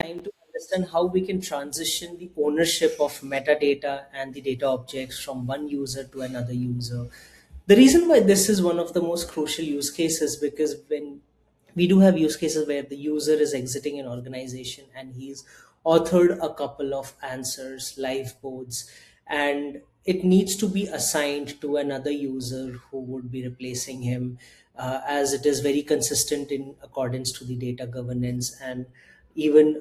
trying to understand how we can transition the ownership of metadata and the data objects from one user to another user. The reason why this is one of the most crucial use cases, because when we do have use cases where the user is exiting an organization and he's authored a couple of answers, live boards, and it needs to be assigned to another user who would be replacing him, as it is very consistent in accordance to the data governance, and even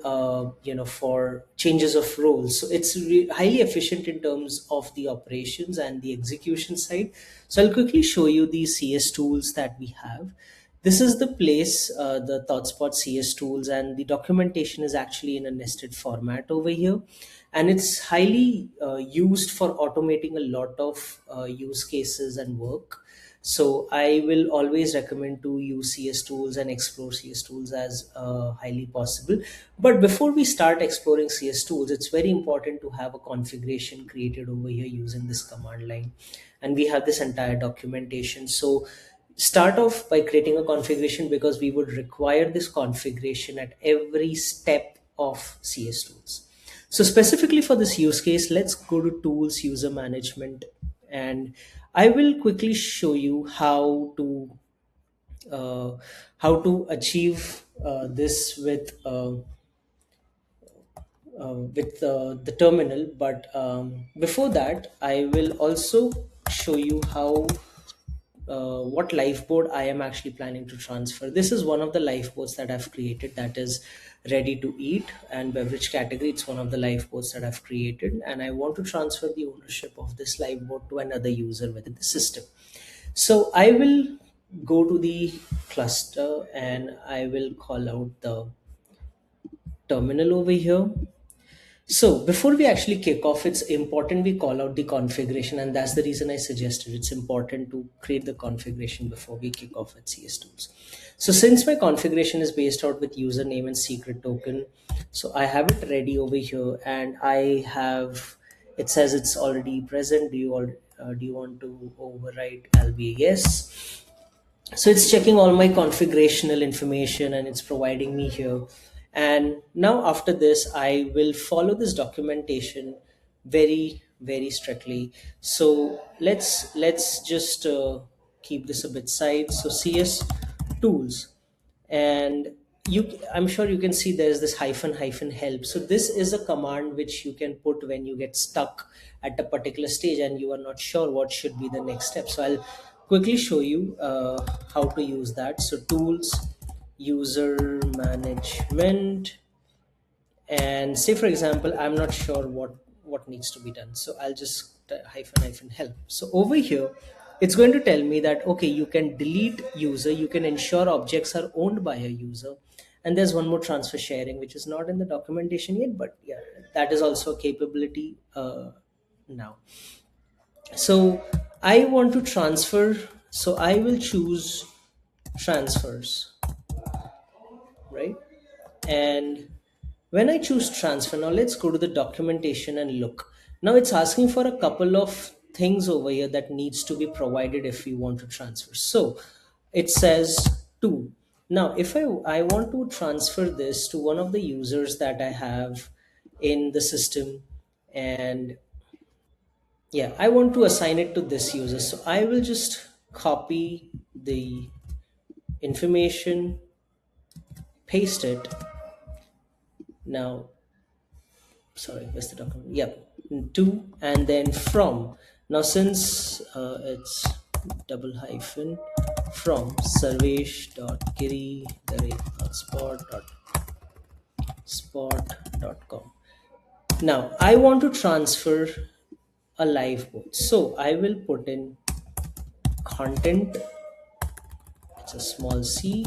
for changes of roles. So it's highly efficient in terms of the operations and the execution side. So I'll quickly show you the CS tools that we have. This is the place, the ThoughtSpot CS tools, and the documentation is actually in a nested format over here. And it's highly used for automating a lot of use cases and work. So I will always recommend to use CS tools and explore CS tools as highly possible. But before we start exploring CS tools, it's very important to have a configuration created over here using this command line. And we have this entire documentation. So start off by creating a configuration, because we would require this configuration at every step of CS tools. So specifically for this use case, let's go to tools, user management, and I will quickly show you how to achieve this with the terminal. But before that, I will also show you how what liveboard I am actually planning to transfer. This is one of the liveboards that I've created, that is ready to eat and beverage category. It's one of the liveboards that I've created, and I want to transfer the ownership of this liveboard to another user within the system. So I will go to the cluster and I will call out the terminal over here. So before we actually kick off, it's important we call out the configuration, and that's the reason I suggested it's important to create the configuration before we kick off at CS Tools. So since my configuration is based out with username and secret token, so I have it ready over here, and I have, it says it's already present. Do you want to override? I'll be yes. So it's checking all my configurational information and it's providing me here. And now after this, I will follow this documentation very strictly. So let's just keep this a bit side. So CS tools, and I'm sure you can see there's this hyphen help. So this is a command which you can put when you get stuck at a particular stage and you are not sure what should be the next step. So I'll quickly show you how to use that. So tools, user management, and say for example I'm not sure what needs to be done, so I'll just hyphen help. So over here it's going to tell me that okay, you can delete user, you can ensure objects are owned by a user, and there's one more transfer sharing which is not in the documentation yet, but yeah, that is also a capability now. So I want to transfer, so I will choose transfers, right? And when I choose transfer, now let's go to the documentation and look. Now it's asking for a couple of things over here that needs to be provided if we want to transfer. So it says to. Now if I want to transfer this to one of the users that I have in the system, and yeah, I want to assign it to this user, so I will just copy the information, paste it. Now sorry, where's the document? Yep, to, and then from. Now since it's double hyphen from sarvesh.giri@hotspot.com. Now I want to transfer a live board, so I will put in content, it's a small c,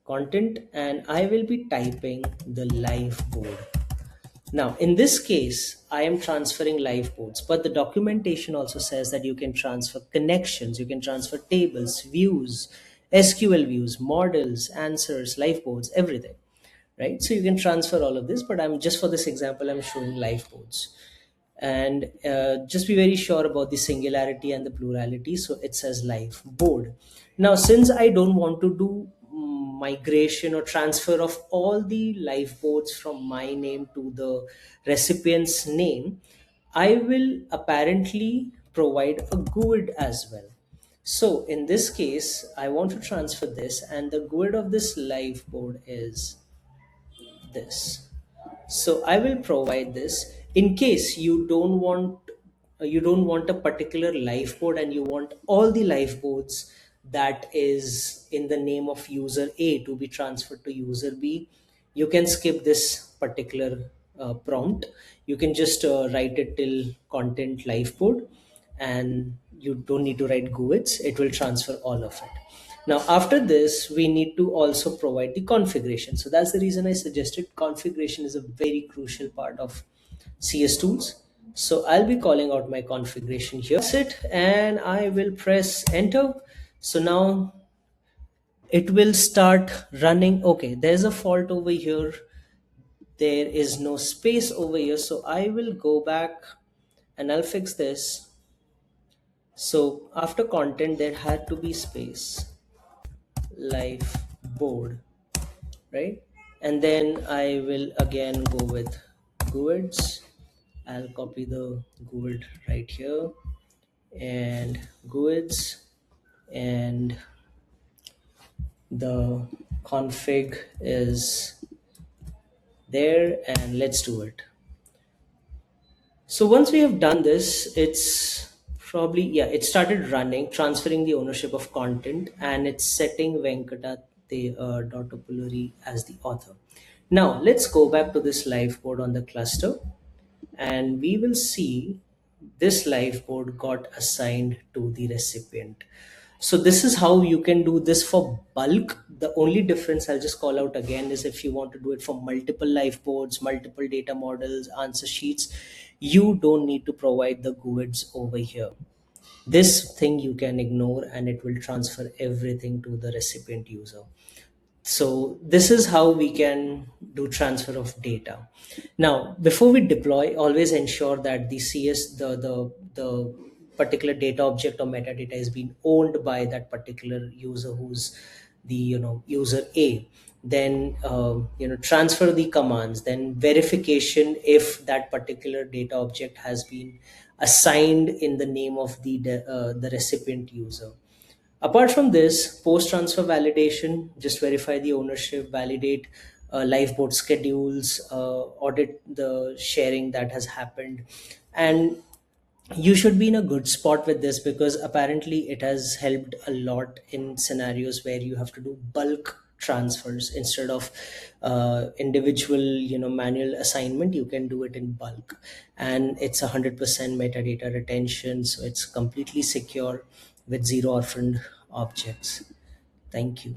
content, and I will be typing the live board. Now, in this case, I am transferring live boards, but the documentation also says that you can transfer connections, you can transfer tables, views, SQL views, models, answers, live boards, everything, right? So you can transfer all of this, but I'm just for this example, I'm showing live boards. And just be very sure about the singularity and the plurality. So it says live board. Now, since I don't want to do migration or transfer of all the live boards from my name to the recipient's name, I will apparently provide a GUID as well. So in this case, I want to transfer this, and the GUID of this live board is this. So I will provide this in case you don't want a particular live board and you want all the live boards that is in the name of user A to be transferred to user B. You can skip this particular prompt. You can just write it till content live board, and you don't need to write GUIDs. It will transfer all of it. Now, after this, we need to also provide the configuration. So that's the reason I suggested configuration is a very crucial part of CS tools. So I'll be calling out my configuration here. That's it, and I will press enter. So now it will start running. Okay, there's a fault over here. There is no space over here. So I will go back and I'll fix this. So after content, there had to be space, live board, right? And then I will again go with GUIDs. I'll copy the GUID right here and GUIDs, and the config is there, and let's do it. So once we have done this, it's probably, yeah, it started running, transferring the ownership of content, and it's setting Venkata Dotopuluri as the author. Now let's go back to this live board on the cluster, and we will see this live board got assigned to the recipient. So this is how you can do this for bulk. The only difference I'll just call out again is if you want to do it for multiple live boards, multiple data models, answer sheets, you don't need to provide the GUIDs over here. This thing you can ignore and it will transfer everything to the recipient user. So this is how we can do transfer of data. Now, before we deploy, always ensure that the CS, the particular data object or metadata is being owned by that particular user who's the user A. Then transfer the commands, then verification if that particular data object has been assigned in the name of the recipient user. Apart from this, post-transfer validation, just verify the ownership, validate live board schedules, audit the sharing that has happened. And you should be in a good spot with this because apparently it has helped a lot in scenarios where you have to do bulk transfers instead of individual manual assignment. You can do it in bulk, and it's 100% metadata retention, so it's completely secure with zero orphaned objects. Thank you.